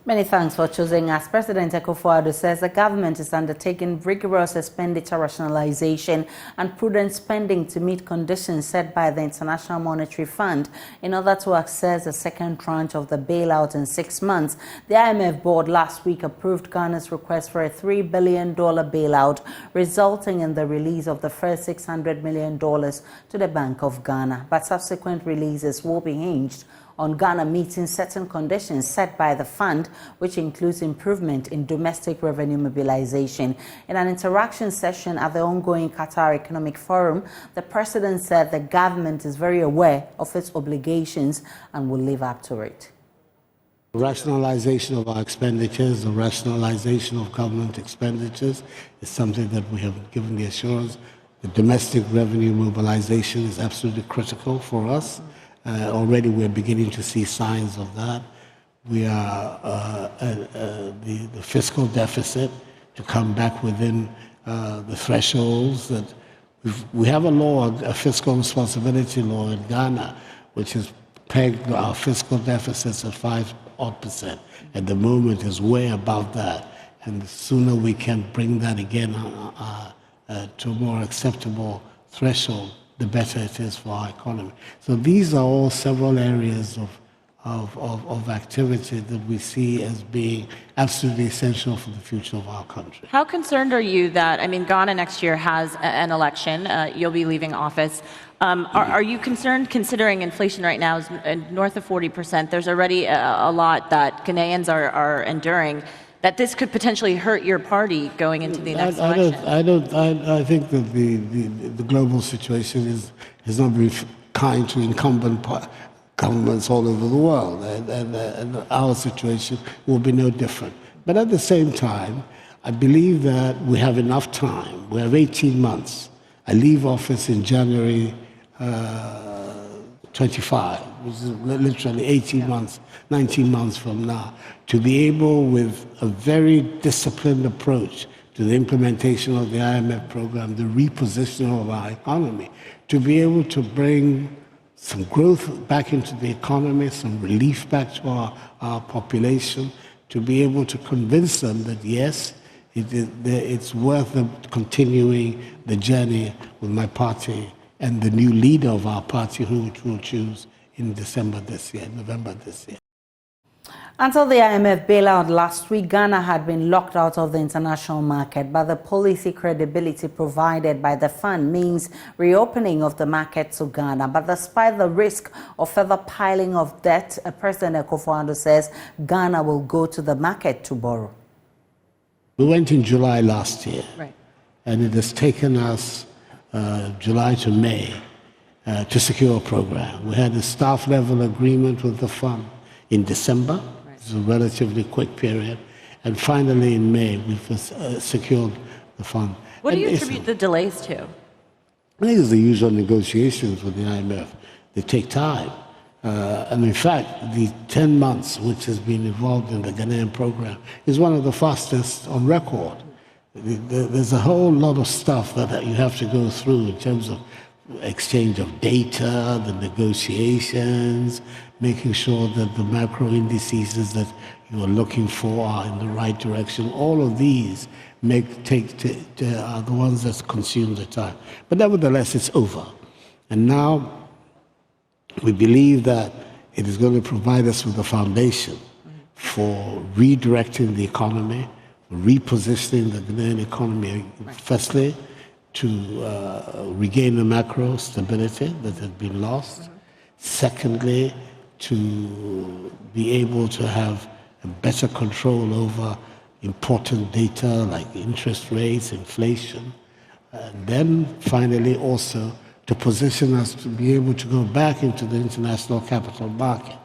Many thanks for choosing us. President Akufo-Addo says the government is undertaking rigorous expenditure rationalization and prudent spending to meet conditions set by the International Monetary Fund in order to access the second tranche of the bailout in 6 months. The IMF board last week approved Ghana's request for a $3 billion bailout, resulting in the release of the first $600 million to the Bank of Ghana. But subsequent releases will be hinged on Ghana meeting certain conditions set by the fund, which includes improvement in domestic revenue mobilization. In an interaction session at the ongoing Qatar Economic Forum, the president said the government is very aware of its obligations and will live up to it. Rationalization of our expenditures, the rationalization of government expenditures is something that we have given the assurance. The domestic revenue mobilization is absolutely critical for us. Already we're beginning to see signs of that. We are the fiscal deficit to come back within the thresholds that we have a law, a fiscal responsibility law in Ghana, which has pegged our fiscal deficits at 5% at the moment is way above that. And the sooner we can bring that again to a more acceptable threshold, the better it is for our economy. So these are all several areas of activity that we see as being absolutely essential for the future of our country. How concerned are you that, Ghana next year has an election, you'll be leaving office. Are you concerned, considering inflation right now is north of 40%, there's already a lot that Ghanaians are enduring, that this could potentially hurt your party going into the next election? I think that the global situation has not been kind to incumbent governments all over the world, and our situation will be no different. But at the same time, I believe that we have enough time. We have 18 months. I leave office in January 25, which is literally 18 months, 19 months from now, to be able, with a very disciplined approach to the implementation of the IMF program, the repositioning of our economy, to be able to bring some growth back into the economy, some relief back to our population, to be able to convince them that, yes, it's worth them continuing the journey with my party and the new leader of our party, who we'll choose in November this year. Until the IMF bailout last week, Ghana had been locked out of the international market, but the policy credibility provided by the fund means reopening of the market to Ghana. But despite the risk of further piling of debt, President Akufo-Addo says Ghana will go to the market to borrow. We went in July last year, right, and it has taken us July to May to secure a program. We had a staff level agreement with the fund in December. It's a relatively quick period. And finally in May, we've secured the fund. What do you attribute the delays to? I think it's the usual negotiations with the IMF. They take time. And in fact, the 10 months which has been involved in the Ghanaian program is one of the fastest on record. There's a whole lot of stuff that you have to go through in terms of exchange of data, the negotiations, making sure that the macro indices that you are looking for are in the right direction. All of these are the ones that consume the time. But nevertheless, it's over. And now we believe that it is going to provide us with a foundation for redirecting the economy, repositioning the Ghanaian economy, firstly, to regain the macro stability that had been lost. Secondly, to be able to have a better control over important data like interest rates, inflation. And then finally also to position us to be able to go back into the international capital market,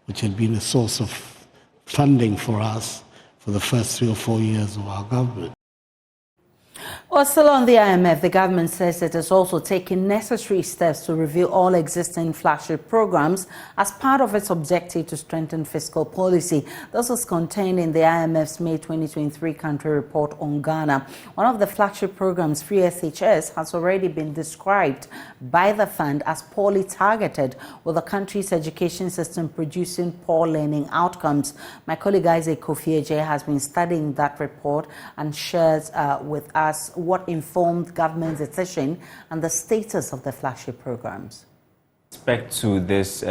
which had been a source of funding for us for the first 3 or 4 years of our government. Well, still on the IMF, the government says it is also taking necessary steps to review all existing flagship programs as part of its objective to strengthen fiscal policy. This is contained in the IMF's May 2023 country report on Ghana. One of the flagship programs, Free SHS, has already been described by the fund as poorly targeted, with the country's education system producing poor learning outcomes. My colleague Isaac Kofi has been studying that report and shares with us what informed government's decision and the status of the flagship programs. With respect to this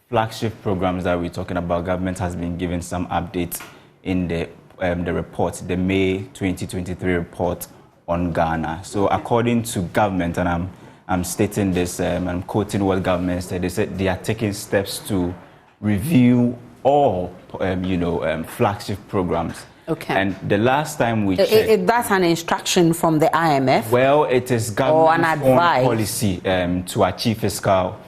flagship programs that we're talking about, government has been given some updates in the report, the May 2023 report on Ghana. So according to government, and I'm stating this, I'm quoting what government said, they said they are taking steps to review all, flagship programs. Okay. And the last time we checked... that's an instruction from the IMF? Well, it is government's own advice policy to achieve fiscal,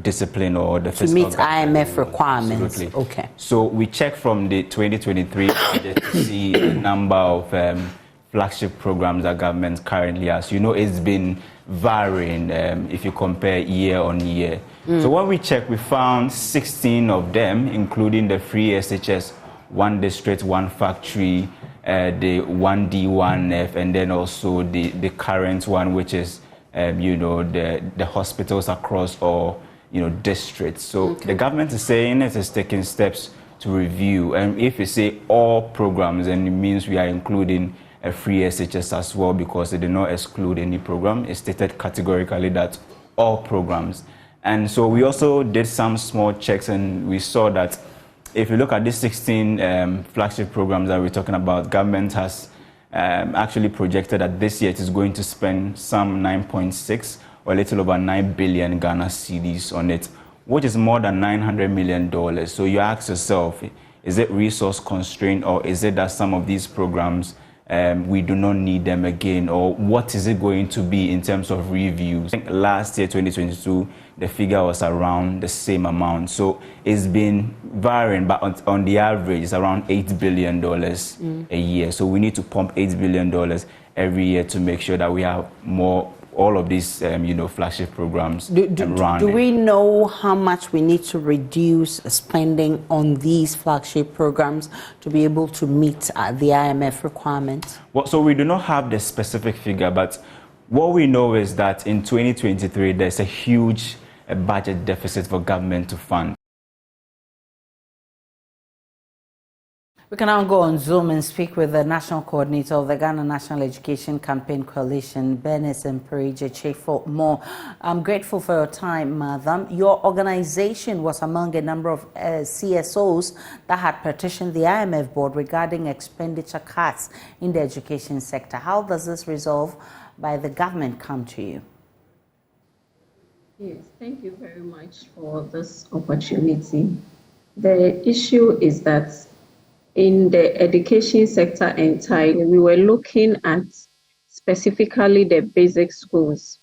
discipline or the fiscal... To meet IMF requirements. Absolutely. Okay. So we checked from the 2023 budget to see the number of flagship programs that government currently has. It's been varying if you compare year on year. So when we checked, we found 16 of them, including the Free SHS, One District, One Factory, the 1D, 1F, and then also the current one, which is, the hospitals across all, districts. So the government is saying it is taking steps to review. And if you say all programs, then it means we are including a Free SHS as well, because they did not exclude any program. It stated categorically that all programs. And so we also did some small checks, and we saw that if you look at these 16 flagship programs that we're talking about, government has actually projected that this year it is going to spend some 9.6 or a little over 9 billion Ghana cedis on it, which is more than $900 million. So you ask yourself, is it resource constrained, or is it that some of these programs we do not need them again, or what is it going to be in terms of reviews? I think last year, 2022, the figure was around the same amount. So it's been varying, but on the average, it's around $8 billion a year. So we need to pump $8 billion every year to make sure that we have all of these, flagship programs running. Do we know how much we need to reduce spending on these flagship programs to be able to meet the IMF requirements? Well, so we do not have the specific figure, but what we know is that in 2023, there's a huge budget deficit for government to fund. We can now go on Zoom and speak with the National Coordinator of the Ghana National Education Campaign Coalition, Bernice Mperije, for more. I'm grateful for your time, Madam. Your organization was among a number of CSOs that had petitioned the IMF board regarding expenditure cuts in the education sector. How does this resolve by the government come to you? Yes, thank you very much for this opportunity. The issue is that in the education sector entirely, we were looking at specifically the basic schools,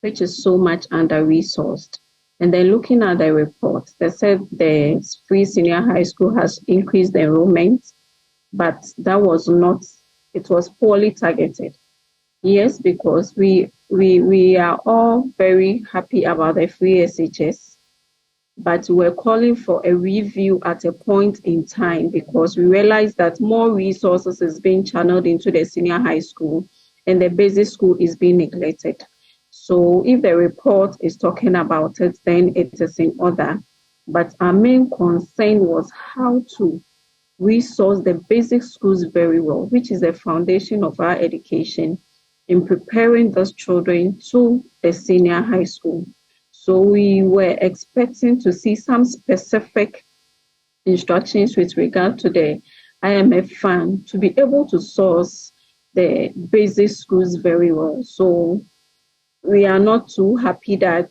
which is so much under-resourced. And then looking at the report, they said the free senior high school has increased the enrollment, but that was not, it was poorly targeted. Yes, because we are all very happy about the free SHS, but we're calling for a review at a point in time because we realize that more resources is being channeled into the senior high school and the basic school is being neglected. So if the report is talking about it, then it is in order. But our main concern was how to resource the basic schools very well, which is the foundation of our education in preparing those children to the senior high school. So we were expecting to see some specific instructions with regard to the IMF fund to be able to source the basic schools very well. So we are not too happy that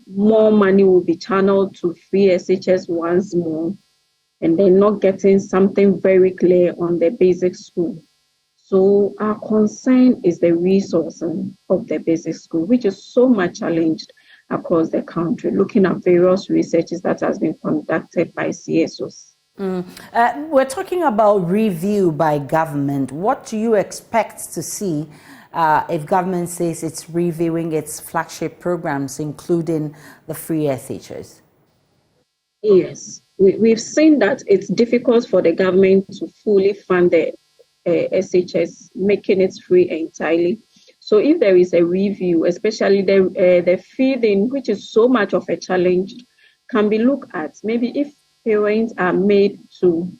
more money will be channeled to free SHS once more, and then not getting something very clear on the basic school. So our concern is the resourcing of the basic school, which is so much challenged across the country, looking at various researches that has been conducted by CSOs. We're talking about review by government. What do you expect to see if government says it's reviewing its flagship programs, including the free SHS? Yes, we've seen that it's difficult for the government to fully fund the SHS, making it free entirely. So if there is a review, especially the feeding, which is so much of a challenge, can be looked at. Maybe if parents are made to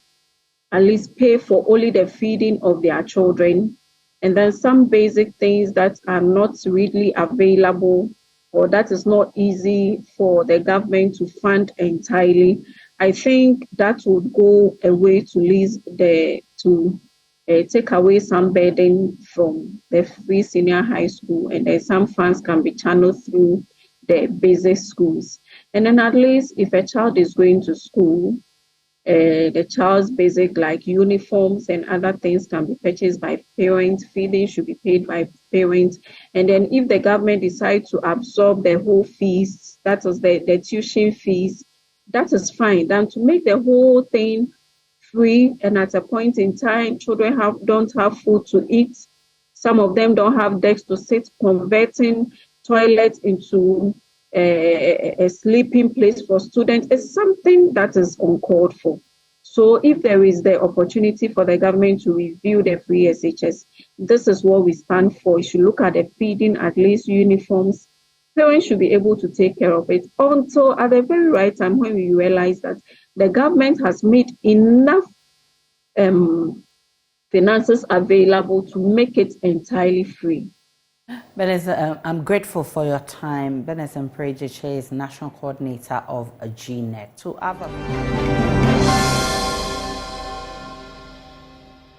at least pay for only the feeding of their children, and then some basic things that are not really available or that is not easy for the government to fund entirely, I think that would go a way to take away some burden from the free senior high school, and then some funds can be channeled through the basic schools. And then at least if a child is going to school, the child's basic like uniforms and other things can be purchased by parents, feeding should be paid by parents. And then if the government decides to absorb the whole fees, that is the tuition fees, that is fine. Then to make the whole thing free, and at a point in time, children don't have food to eat. Some of them don't have desks to sit, converting toilets into a sleeping place for students is something that is uncalled for. So if there is the opportunity for the government to review the free SHS, this is what we stand for. You should look at the feeding, at least uniforms. Parents should be able to take care of it until at the very right time when we realize that the government has made enough finances available to make it entirely free. Benez, I'm grateful for your time. Benez Mprejiche is National Coordinator of GNET. To other